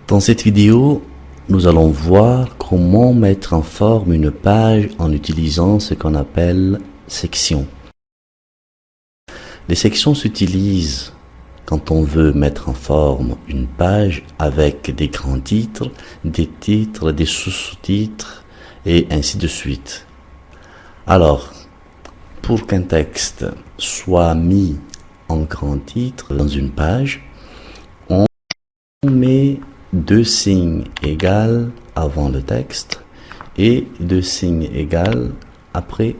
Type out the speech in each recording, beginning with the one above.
Dans cette vidéo, nous allons voir comment mettre en forme une page en utilisant ce qu'on appelle sections. Les sections s'utilisent quand on veut mettre en forme une page avec des grands titres, des sous-titres et ainsi de suite. Alors, pour qu'un texte soit mis en grand titre dans une page, on met deux signes égaux avant le texte et deux signes égaux après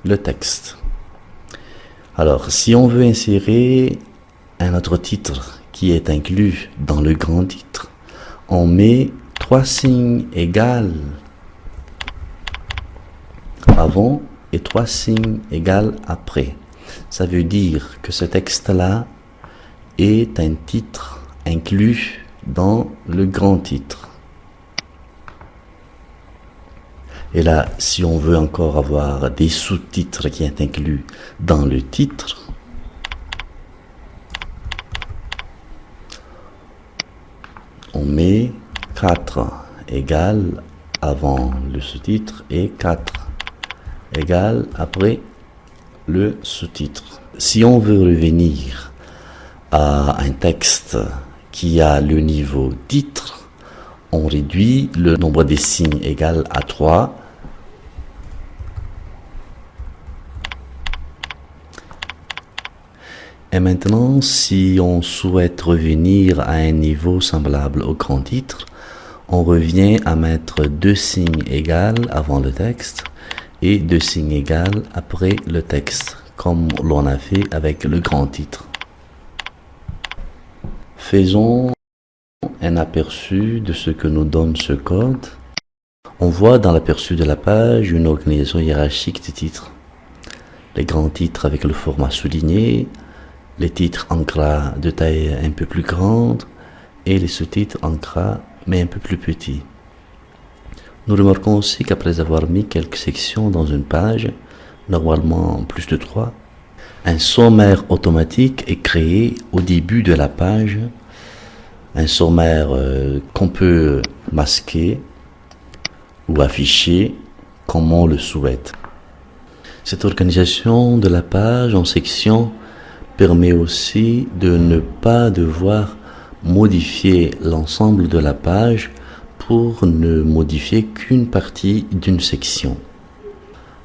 le texte. Alors, si on veut insérer un autre titre qui est inclus dans le grand titre, on met trois signes égaux avant et trois signes égaux après. Ça veut dire que ce texte-là est un titre inclus dans le grand titre. Et là, si on veut encore avoir des sous-titres qui sont inclus dans le titre, on met 4 égales avant le sous-titre et 4 égales après le sous-titre. Si on veut revenir à un texte qui a le niveau titre, on réduit le nombre des signes égal à 3. Et maintenant, si on souhaite revenir à un niveau semblable au grand titre, on revient à mettre deux signes égaux avant le texte et deux signes égaux après le texte, comme l'on a fait avec le grand titre. Faisons un aperçu de ce que nous donne ce code. On voit dans l'aperçu de la page une organisation hiérarchique des titres. Les grands titres avec le format souligné, les titres en gras de taille un peu plus grande et les sous-titres en gras mais un peu plus petits. Nous remarquons aussi qu'après avoir mis quelques sections dans une page, normalement plus de 3, un sommaire automatique est créé au début de la page, un sommaire qu'on peut masquer ou afficher comme on le souhaite. Cette organisation de la page en sections permet aussi de ne pas devoir modifier l'ensemble de la page pour ne modifier qu'une partie d'une section.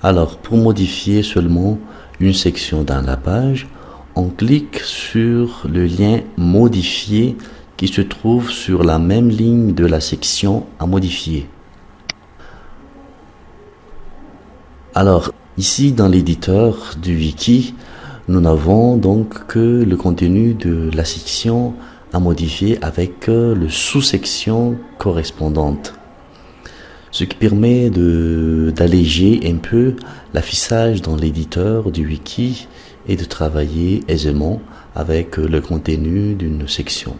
Alors, pour modifier seulement une section dans la page, on clique sur le lien modifier qui se trouve sur la même ligne de la section à modifier. Alors, ici dans l'éditeur du wiki, nous n'avons donc que le contenu de la section à modifier avec le sous-section correspondante. Ce qui permet d'alléger un peu l'affichage dans l'éditeur du wiki et de travailler aisément avec le contenu d'une section.